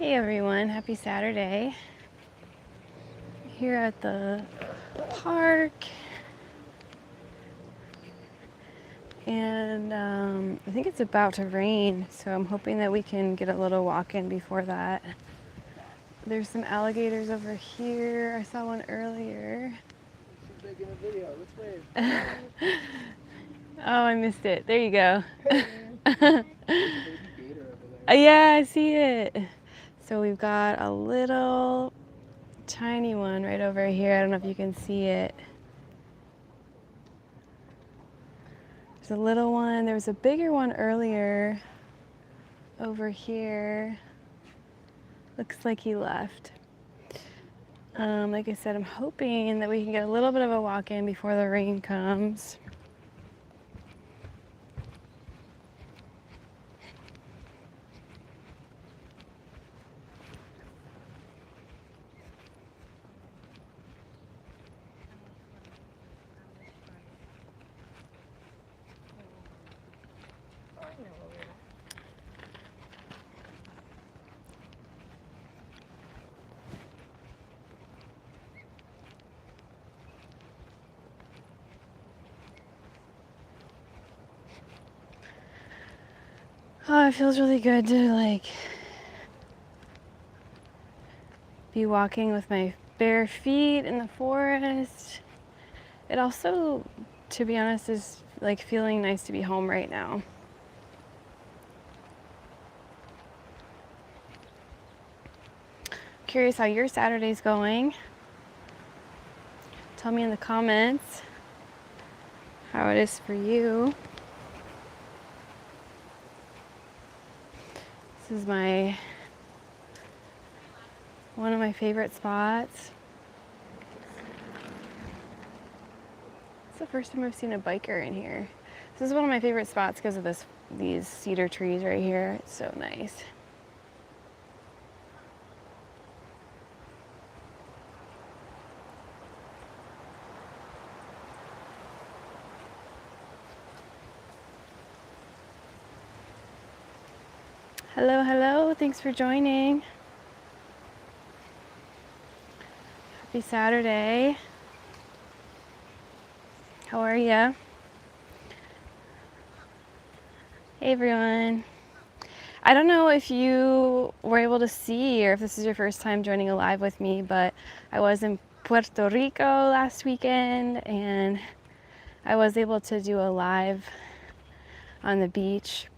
Hey everyone, happy Saturday. Here at the park, and I think it's about to rain, so I'm hoping that we can get a little walk in before that. There's some alligators over here. I saw one earlier. She's making a video. Let's wave. Oh, I missed it. There you go. There's a baby gator over there. Yeah, I see it. So we've got a little tiny one right over here. I don't know if you can see it. There's a little one. There was a bigger one earlier over here. Looks like he left. Like I said, I'm hoping that we can get a little bit of a walk in before the rain comes. Oh, it feels really good to be walking with my bare feet in the forest. It also, to be honest, is like feeling nice to be home right now. Curious how your Saturday's going. Tell me in the comments how it is for you. This is one of my favorite spots. It's the first time I've seen a biker in here. This is one of my favorite spots because of these cedar trees right here. It's so nice. Hello, hello. Thanks for joining. Happy Saturday. How are ya? Hey, everyone. I don't know if you were able to see or if this is your first time joining a live with me, but I was in Puerto Rico last weekend and I was able to do a live on the beach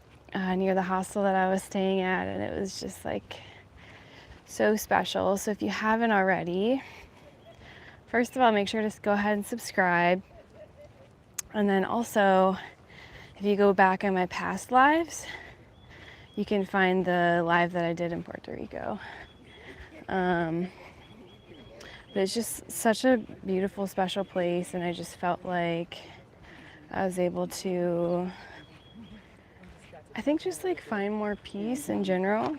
near the hostel that I was staying at, and it was just like so special. So if you haven't already, first of all, make sure to go ahead and subscribe. And then also, if you go back on my past lives, you can find the live that I did in Puerto Rico. But it's just such a beautiful, special place, and I just felt like I was able to, I think, just like find more peace in general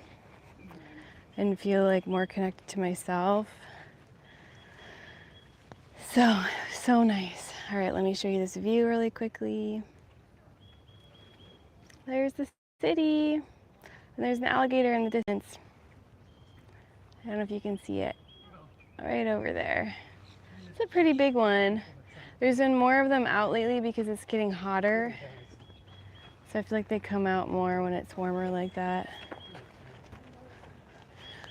and feel like more connected to myself. So nice. All right, let me show you this view really quickly. There's the city, and there's an alligator in the distance. I don't know if you can see it. Right over there. It's a pretty big one. There's been more of them out lately because it's getting hotter. So I feel like they come out more when it's warmer like that.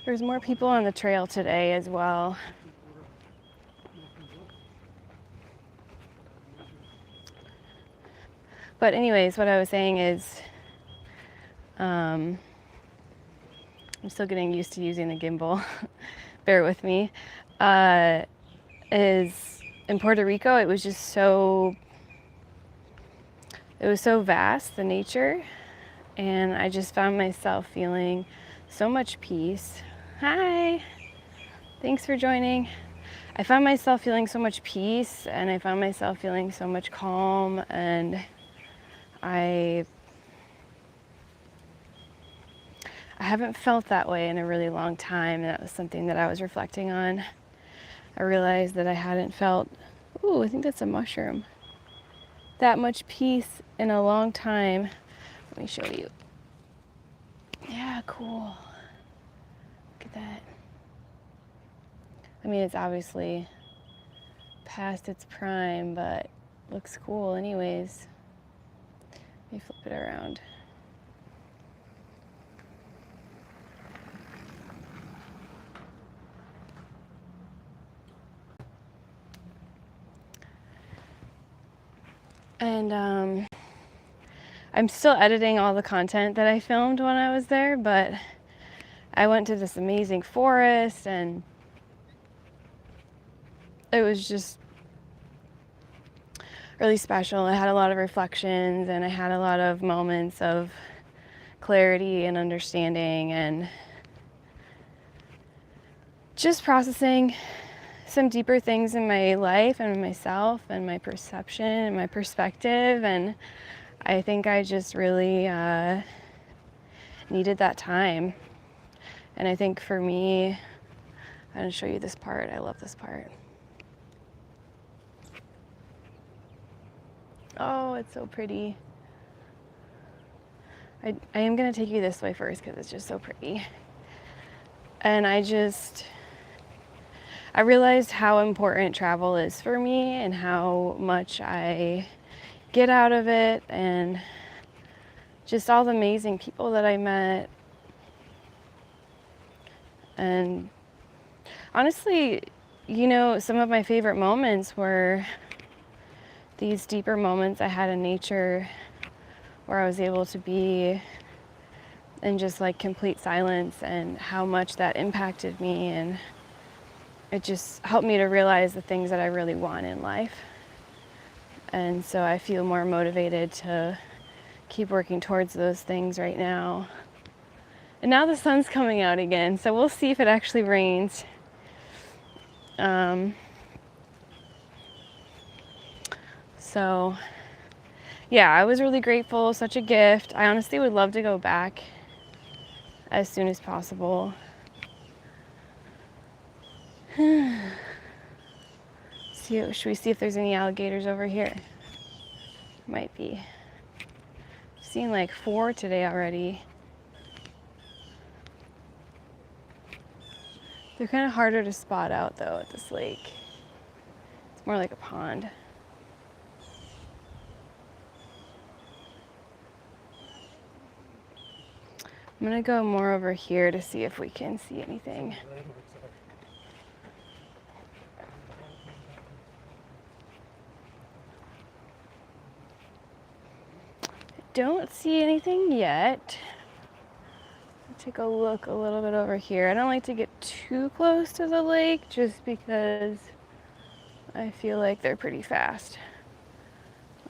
There's more people on the trail today as well. But anyways, what I was saying is, I'm still getting used to using the gimbal. Bear with me. Is in Puerto Rico, it was so vast, the nature, and I just found myself feeling so much peace. Hi, thanks for joining. I found myself feeling so much peace, and I found myself feeling so much calm, and I haven't felt that way in a really long time, and that was something that I was reflecting on. I realized that I hadn't felt, ooh, I think that's a mushroom, that much peace in a long time. Let me show you. Yeah, cool. I mean, it's obviously past its prime, but looks cool anyways. Let me flip it around. And I'm still editing all the content that I filmed when I was there, but I went to this amazing forest and it was just really special. I had a lot of reflections and I had a lot of moments of clarity and understanding and just processing some deeper things in my life and myself and my perception and my perspective. And I think I just really needed that time. And I think for me, I'm going to show you this part. I love this part. Oh, it's so pretty. I am going to take you this way first because it's just so pretty. And I realized how important travel is for me and how much I get out of it and just all the amazing people that I met. And honestly, you know, some of my favorite moments were these deeper moments I had in nature where I was able to be in just like complete silence and how much that impacted me. And it just helped me to realize the things that I really want in life. And so I feel more motivated to keep working towards those things right now. And now the sun's coming out again, so we'll see if it actually rains. So yeah, I was really grateful, such a gift. I honestly would love to go back as soon as possible. Should we see if there's any alligators over here? Might be. I've seen like 4 today already. They're kind of harder to spot out though at this lake. It's more like a pond. I'm gonna go more over here to see if we can see anything. Don't see anything yet. Take a look a little bit over here. I don't like to get too close to the lake just because I feel like they're pretty fast.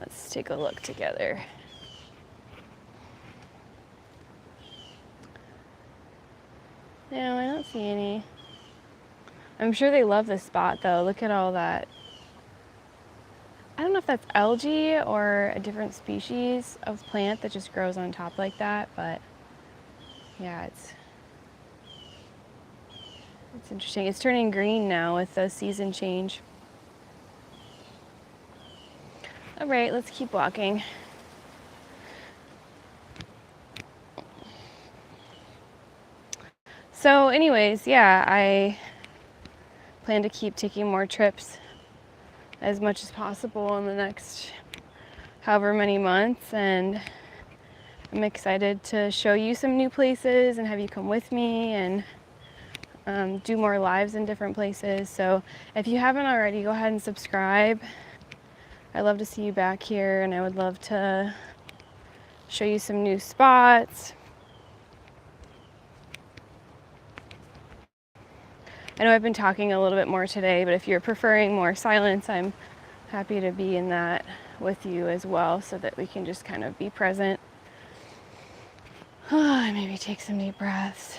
Let's take a look together. No, I don't see any. I'm sure they love this spot though. Look at all that. I don't know if that's algae or a different species of plant that just grows on top like that, but yeah, it's interesting. It's turning green now with the season change. All right, let's keep walking. So anyways, yeah, I plan to keep taking more trips as much as possible in the next however many months, and I'm excited to show you some new places and have you come with me and do more lives in different places. So if you haven't already, go ahead and subscribe. I'd love to see you back here, and I would love to show you some new spots. I know I've been talking a little bit more today, but if you're preferring more silence, I'm happy to be in that with you as well so that we can just kind of be present. Maybe take some deep breaths.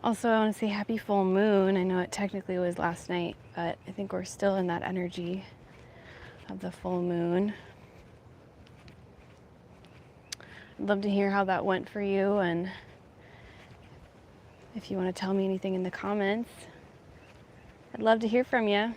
Also, I want to say happy full moon. I know it technically was last night, but I think we're still in that energy of the full moon. I'd love to hear how that went for you, and if you want to tell me anything in the comments, I'd love to hear from you.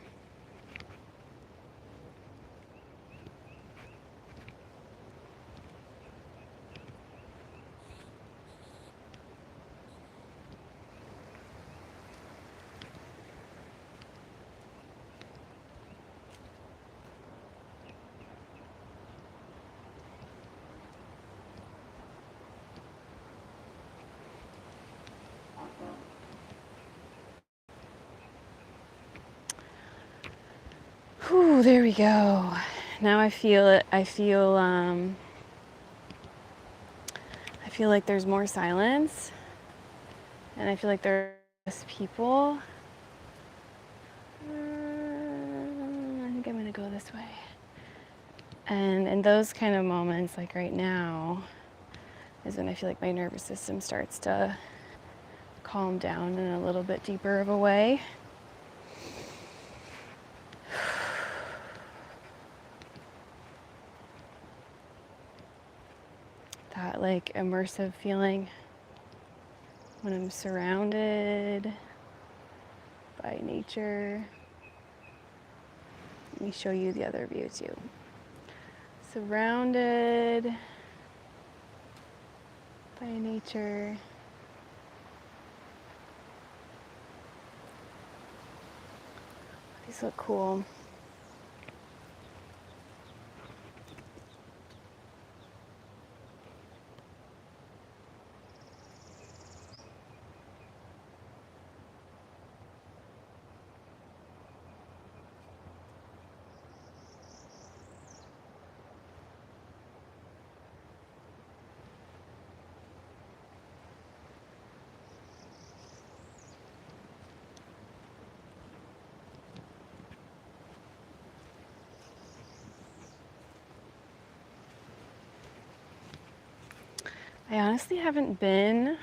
Whew, there we go. Now I feel it. I feel like there's more silence, and I feel like there's less people. I think I'm gonna go this way. And in those kind of moments, like right now, is when I feel like my nervous system starts to calm down in a little bit deeper of a way. That like immersive feeling when I'm surrounded by nature. Let me show you the other view too. Surrounded by nature. These look cool. I honestly haven't been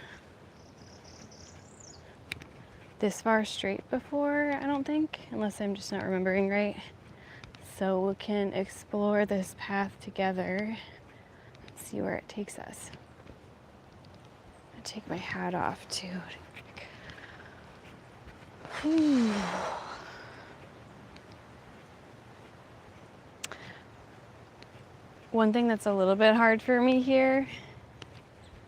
this far straight before, I don't think, unless I'm just not remembering right. So we can explore this path together, see where it takes us. I take my hat off too. Whew. One thing that's a little bit hard for me here,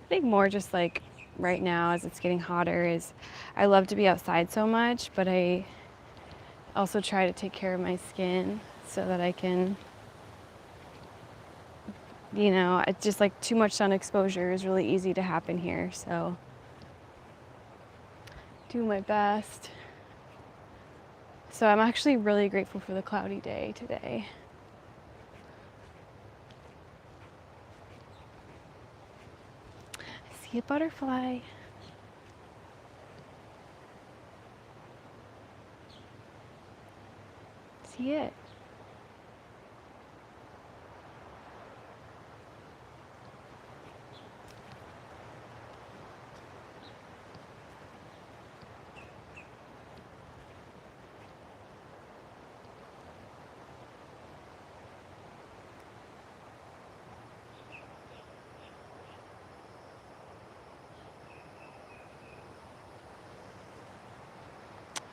I think more just like right now as it's getting hotter, is I love to be outside so much, but I also try to take care of my skin so that I can, you know, it's just like too much sun exposure is really easy to happen here. So do my best. So I'm actually really grateful for the cloudy day today. I see a butterfly. See it.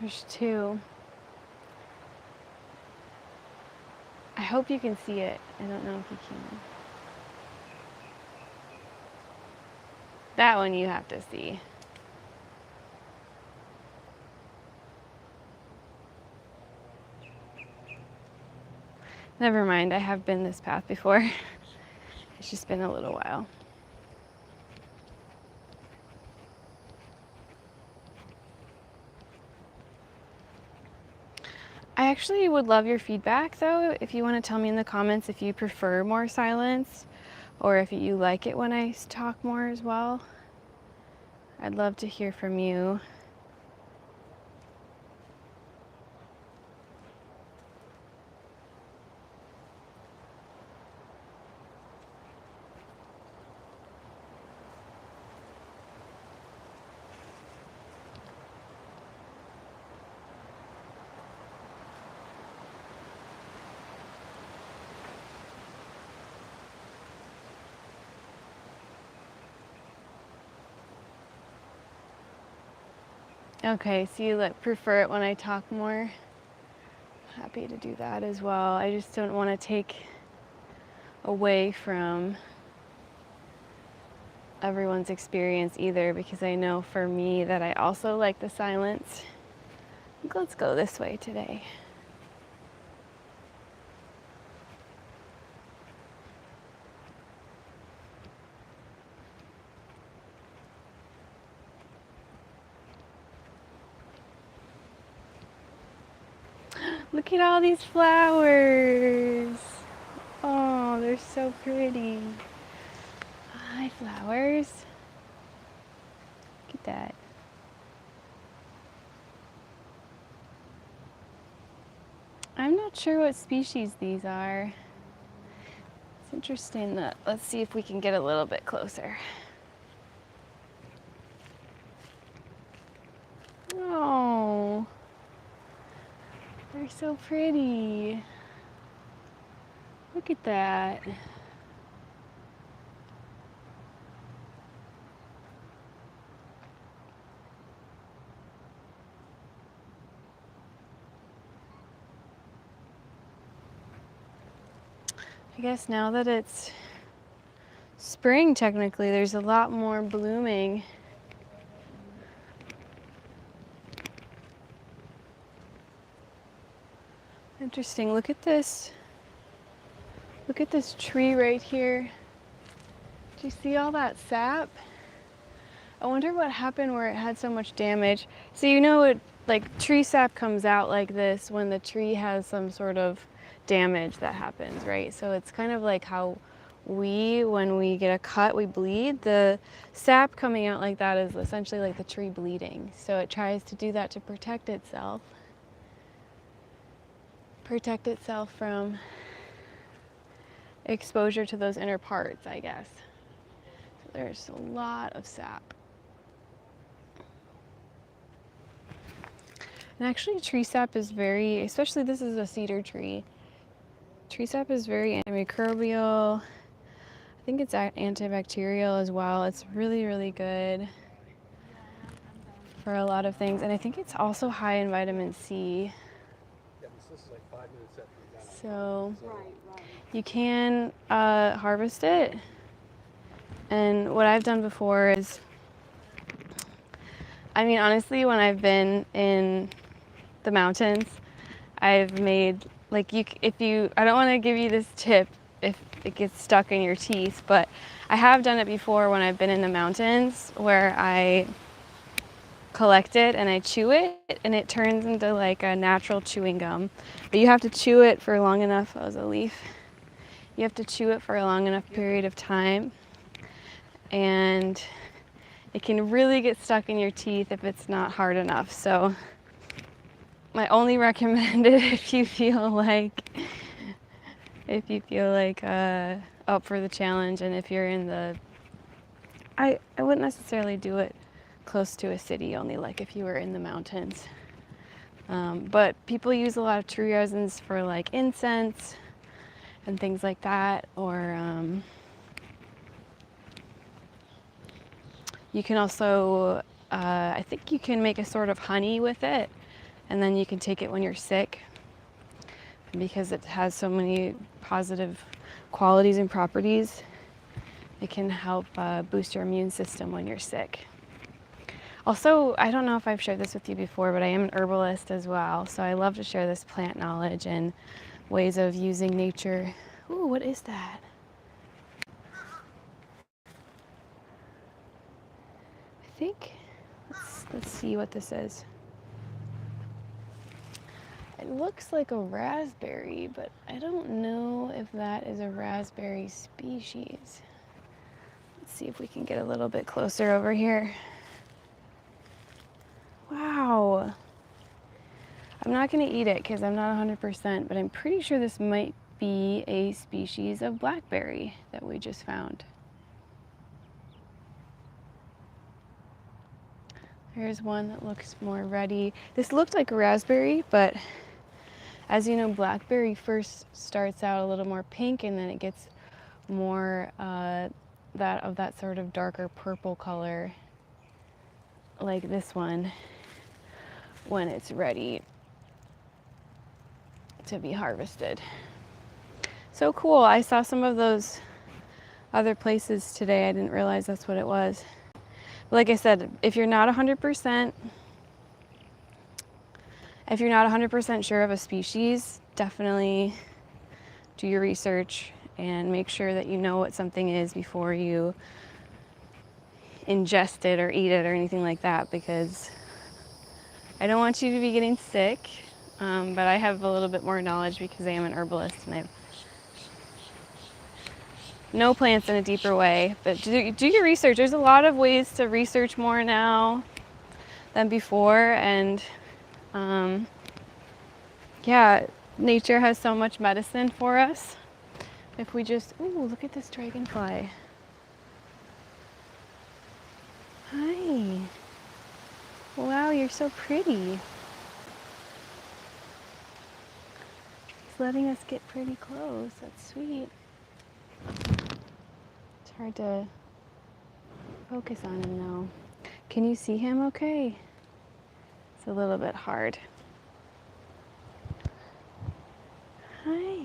There's two. I hope you can see it. I don't know if you can. That one you have to see. Never mind, I have been this path before. It's just been a little while. I actually would love your feedback though, if you want to tell me in the comments if you prefer more silence or if you like it when I talk more as well. I'd love to hear from you. Okay, so you prefer it when I talk more? Happy to do that as well. I just don't want to take away from everyone's experience either, because I know for me that I also like the silence. I think let's go this way today. Look at all these flowers. Oh, they're so pretty. Hi, flowers. Look at that. I'm not sure what species these are. It's interesting that, let's see if we can get a little bit closer. Oh, they're so pretty. Look at that. I guess now that it's spring, technically, there's a lot more blooming. Interesting. Look at this. Look at this tree right here. Do you see all that sap? I wonder what happened where it had so much damage. So you know it, like tree sap comes out like this when the tree has some sort of damage that happens, right? So it's kind of like how when we get a cut, we bleed. The sap coming out like that is essentially like the tree bleeding. So it tries to do that to protect itself from exposure to those inner parts, I guess. So there's a lot of sap. And actually tree sap is very, especially this is a cedar tree, tree sap is very antimicrobial. I think it's antibacterial as well. It's really, really good for a lot of things. And I think it's also high in vitamin C. So you can harvest it. And what I've done before is, I mean, honestly, when I've been in the mountains, I've made, like, I don't want to give you this tip if it gets stuck in your teeth, but I have done it before when I've been in the mountains where I collect it and I chew it and it turns into like a natural chewing gum. But you have to chew it for long enough. That was a leaf. You have to chew it for a long enough period of time, and it can really get stuck in your teeth if it's not hard enough. So I only recommend it if you feel like up for the challenge, and if you're in the, I wouldn't necessarily do it close to a city, only like if you were in the mountains. But people use a lot of tree resins for like incense and things like that, or you can also, I think you can make a sort of honey with it, and then you can take it when you're sick, because it has so many positive qualities and properties. It can help boost your immune system when you're sick. Also, I don't know if I've shared this with you before, but I am an herbalist as well, so I love to share this plant knowledge and ways of using nature. Ooh, what is that? I think, let's see what this is. It looks like a raspberry, but I don't know if that is a raspberry species. Let's see if we can get a little bit closer over here. Wow. I'm not going to eat it because I'm not 100%, but I'm pretty sure this might be a species of blackberry that we just found. Here's one that looks more ruddy. This looked like a raspberry, but as you know, blackberry first starts out a little more pink, and then it gets more that sort of darker purple color, like this one. when it's ready to be harvested. So cool. I saw some of those other places today. I didn't realize that's what it was. But like I said, if you're not 100% sure of a species, definitely do your research and make sure that you know what something is before you ingest it or eat it or anything like that, because I don't want you to be getting sick. But I have a little bit more knowledge because I am an herbalist and I know plants in a deeper way. But do your research. There's a lot of ways to research more now than before, and yeah, nature has so much medicine for us. If we just, ooh, look at this dragonfly. Hi. Wow, you're so pretty. He's letting us get pretty close. That's sweet. It's hard to focus on him though. Can you see him okay? It's a little bit hard. Hi.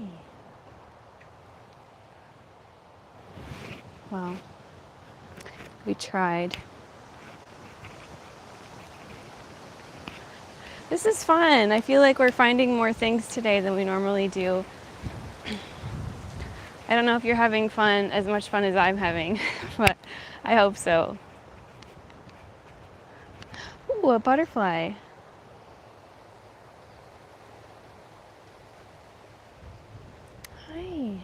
Well, we tried. This is fun. I feel like we're finding more things today than we normally do. I don't know if you're having fun, as much fun as I'm having, but I hope so. Ooh, a butterfly. Hi.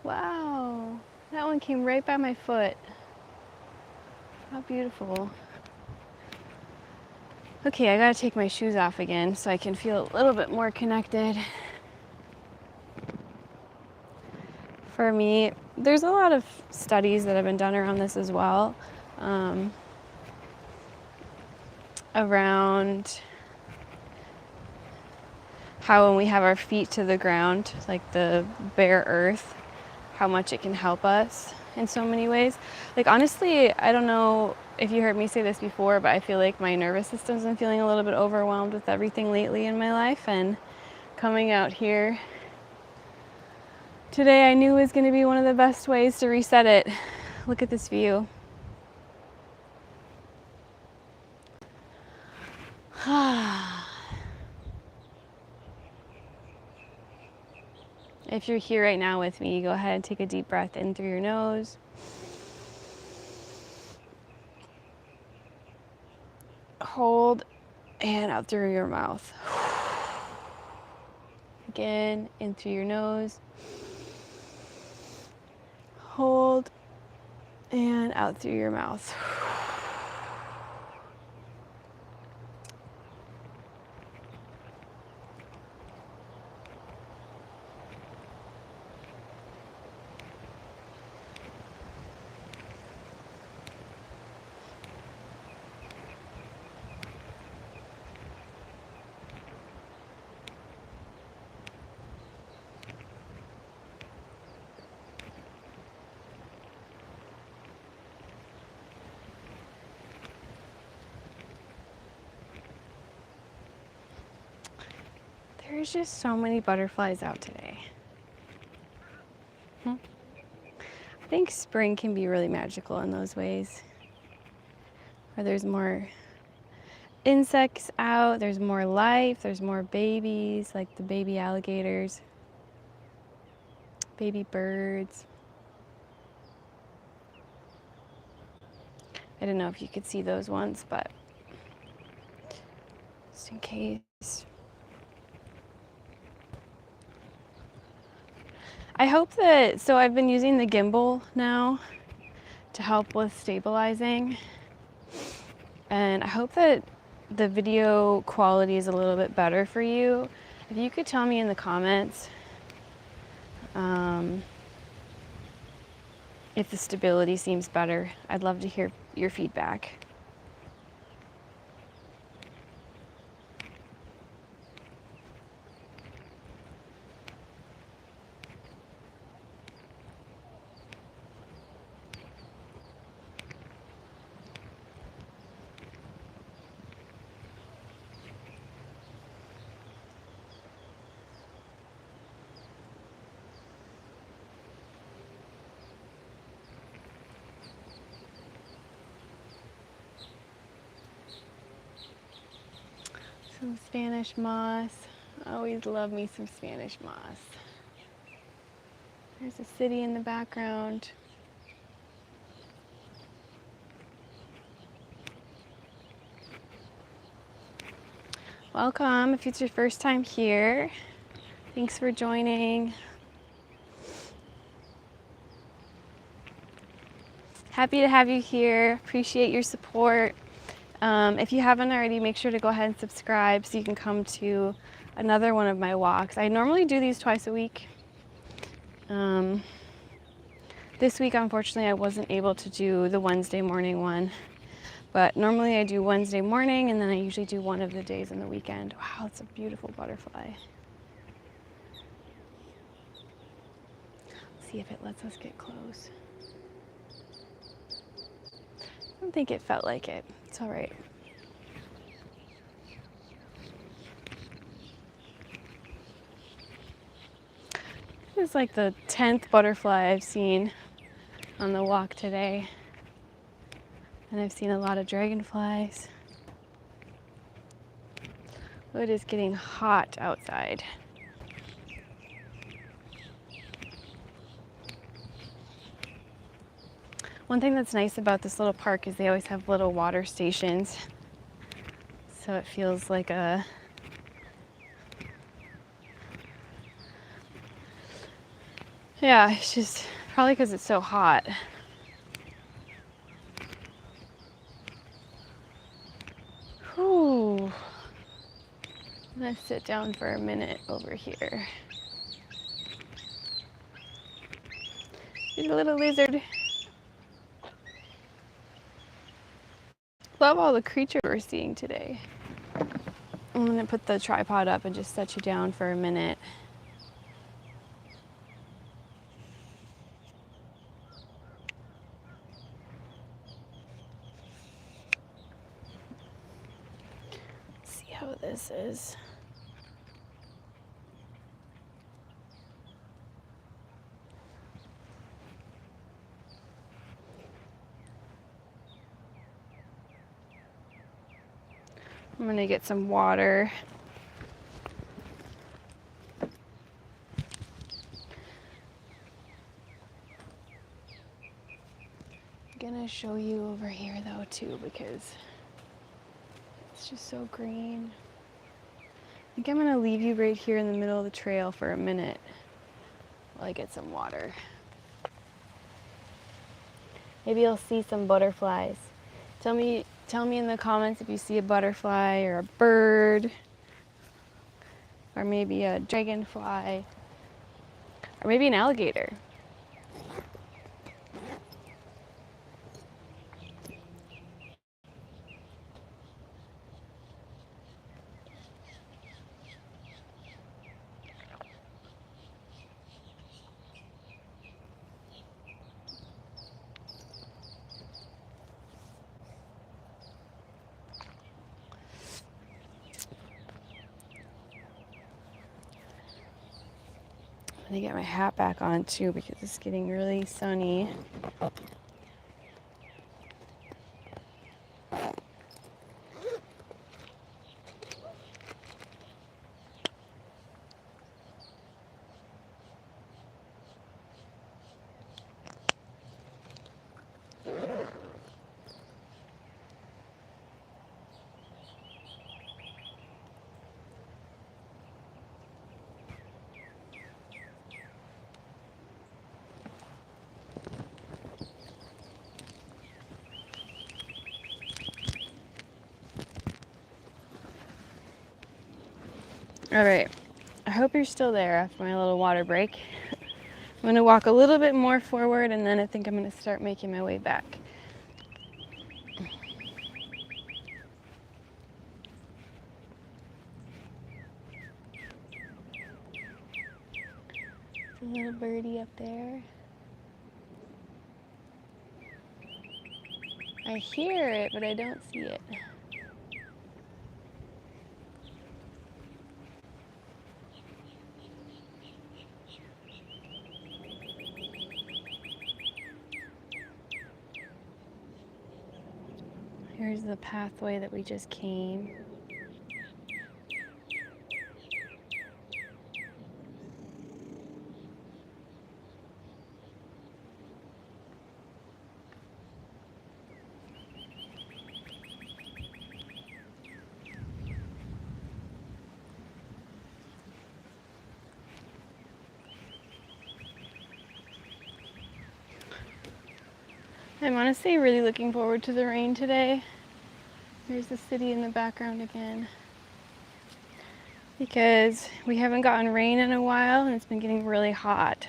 Wow, that one came right by my foot. How beautiful. Okay, I gotta take my shoes off again so I can feel a little bit more connected. For me, there's a lot of studies that have been done around this as well. Around how when we have our feet to the ground, like the bare earth, how much it can help us in so many ways. Like honestly, I don't know if you heard me say this before, but I feel like my nervous system's been feeling a little bit overwhelmed with everything lately in my life, and coming out here today I knew was going to be one of the best ways to reset it. Look at this view. If you're here right now with me, go ahead and take a deep breath in through your nose. Hold and out through your mouth. Again, in through your nose. Hold and out through your mouth. There's just so many butterflies out today. I think spring can be really magical in those ways, where there's more insects out, there's more life, there's more babies, like the baby alligators, baby birds. I didn't know if you could see those ones, but just in case. I hope that, so I've been using the gimbal now to help with stabilizing, and I hope that the video quality is a little bit better for you. If you could tell me in the comments if the stability seems better, I'd love to hear your feedback. Some Spanish moss. I always love me some Spanish moss. There's a city in the background. Welcome if it's your first time here. Thanks for joining. Happy to have you here. Appreciate your support. If you haven't already, make sure to go ahead and subscribe so you can come to another one of my walks. I normally do these twice a week. This week, unfortunately, I wasn't able to do the Wednesday morning one. But normally I do Wednesday morning, and then I usually do one of the days on the weekend. Wow, it's a beautiful butterfly. Let's see if it lets us get close. I don't think it felt like it. It's all right. It's like the 10th butterfly I've seen on the walk today. And I've seen a lot of dragonflies. It is getting hot outside. One thing that's nice about this little park is they always have little water stations. So it feels like a yeah, it's just probably because it's so hot. Whew. I'm gonna sit down for a minute over here. Here's a little lizard. Love all the creatures we're seeing today. I'm gonna put the tripod up and just set you down for a minute. See how this is. I'm gonna get some water. I'm gonna show you over here though too, because it's just so green. I think I'm gonna leave you right here in the middle of the trail for a minute while I get some water. Maybe you'll see some butterflies. Tell me in the comments if you see a butterfly or a bird, or maybe a dragonfly, or maybe an alligator. I'm gonna get my hat back on too because it's getting really sunny. All right, I hope you're still there after my little water break. I'm gonna walk a little bit more forward and then I think I'm gonna start making my way back. A little birdie up there. I hear it, but I don't see it. Here's the pathway that we just came. I'm honestly really looking forward to the rain today. There's the city in the background again. Because we haven't gotten rain in a while and it's been getting really hot.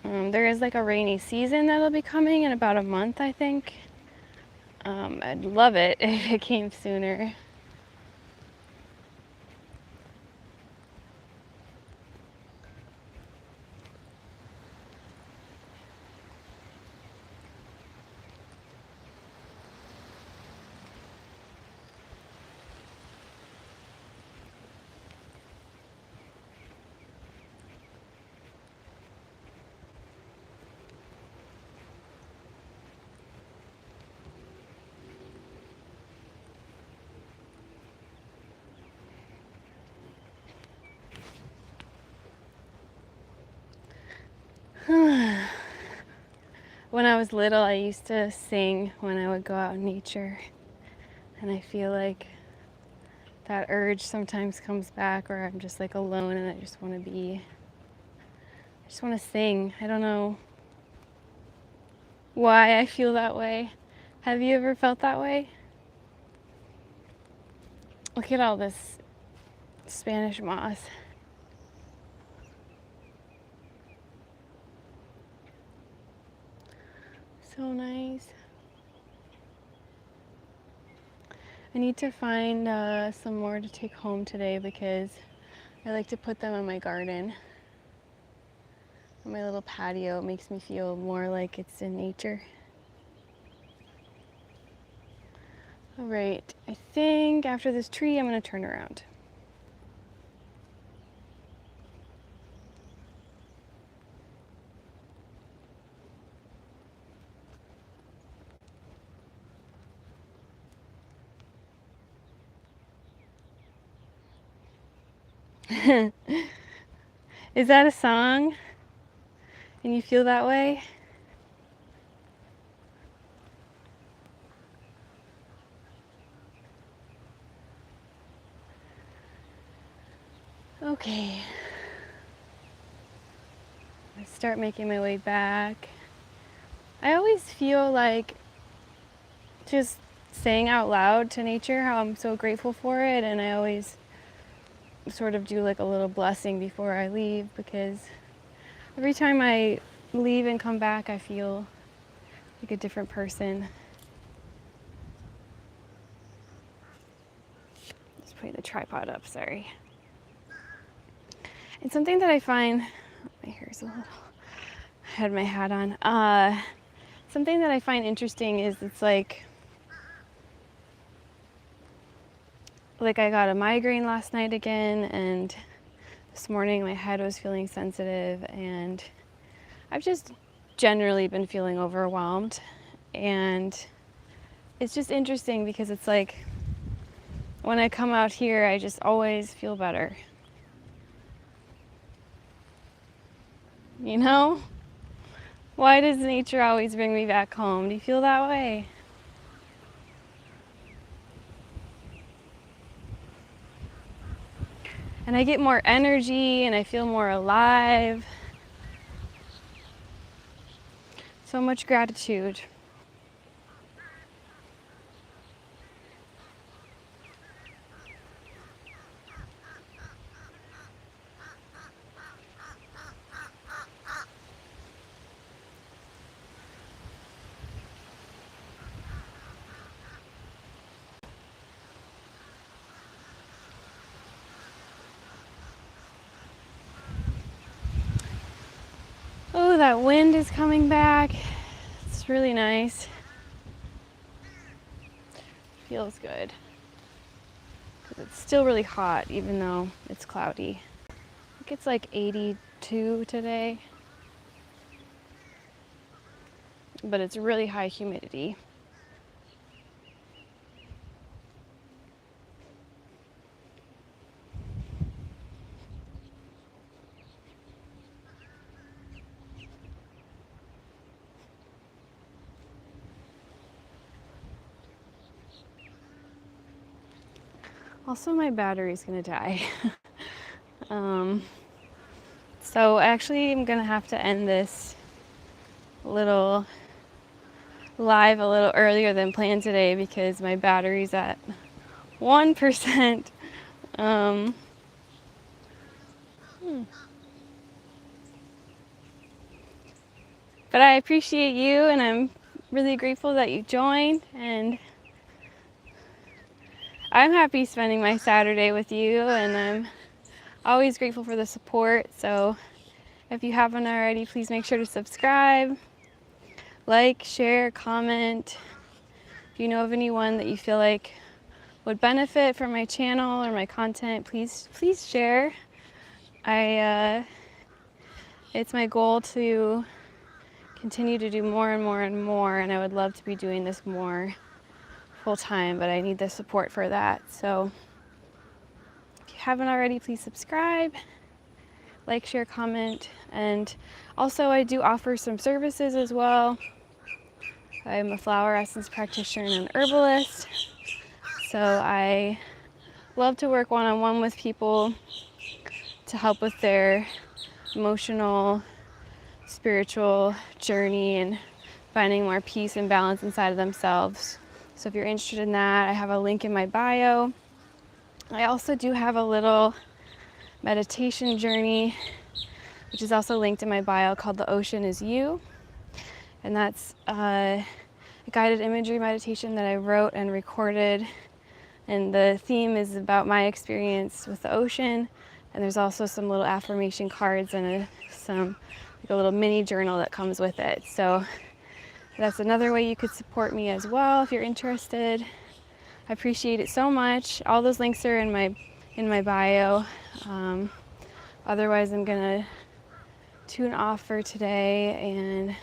There is like a rainy season that'll be coming in about a month, I think. I'd love it if it came sooner. When I was little, I used to sing when I would go out in nature. And I feel like that urge sometimes comes back where I'm just like alone and I just want to sing. I don't know why I feel that way. Have you ever felt that way? Look at all this Spanish moss. So nice. I need to find some more to take home today because I like to put them in my garden. On my little patio. It makes me feel more like it's in nature. All right, I think after this tree, I'm gonna turn around. Is that a song? And you feel that way? Okay. I start making my way back. I always feel like just saying out loud to nature how I'm so grateful for it, and I always sort of do like a little blessing before I leave because every time I leave and come back, I feel like a different person. Just putting the tripod up, sorry. And something that I find, my hair's a little, I had my hat on. Something that I find interesting is it's like I got a migraine last night again, and this morning my head was feeling sensitive, and I've just generally been feeling overwhelmed. And it's just interesting because it's like when I come out here, I just always feel better. You know? Why does nature always bring me back home? Do you feel that way? And I get more energy and I feel more alive. So much gratitude. Oh, that wind is coming back. It's really nice. Feels good. Because it's still really hot even though it's cloudy. I think it's like 82 today. But it's really high humidity. Also, my battery's gonna die. So actually I'm gonna have to end this little live a little earlier than planned today because my battery's at 1%. Um, but I appreciate you, and I'm really grateful that you joined, and I'm happy spending my Saturday with you, and I'm always grateful for the support. So if you haven't already, please make sure to subscribe, like, share, comment. If you know of anyone that you feel like would benefit from my channel or my content, please share. It's my goal to continue to do more and more and more, and I would love to be doing this more full time, but I need the support for that. So if you haven't already, please subscribe, like, share, comment, and also I do offer some services as well. I'm a flower essence practitioner and an herbalist, so I love to work one-on-one with people to help with their emotional, spiritual journey and finding more peace and balance inside of themselves. So if you're interested in that, I have a link in my bio. I also do have a little meditation journey, which is also linked in my bio, called The Ocean Is You. And that's a guided imagery meditation that I wrote and recorded. And the theme is about my experience with the ocean. And there's also some little affirmation cards and a little mini journal that comes with it. So that's another way you could support me as well if you're interested. I appreciate it so much. All those links are in my bio. Otherwise, I'm gonna tune off for today, and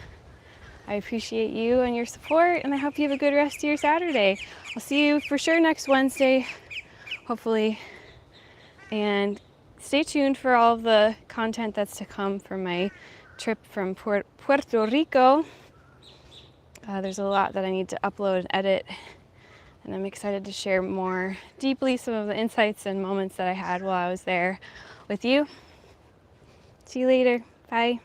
I appreciate you and your support, and I hope you have a good rest of your Saturday. I'll see you for sure next Wednesday, hopefully, and stay tuned for all of the content that's to come from my trip from Puerto Rico. There's a lot that I need to upload and edit, and I'm excited to share more deeply some of the insights and moments that I had while I was there with you. See you later. Bye.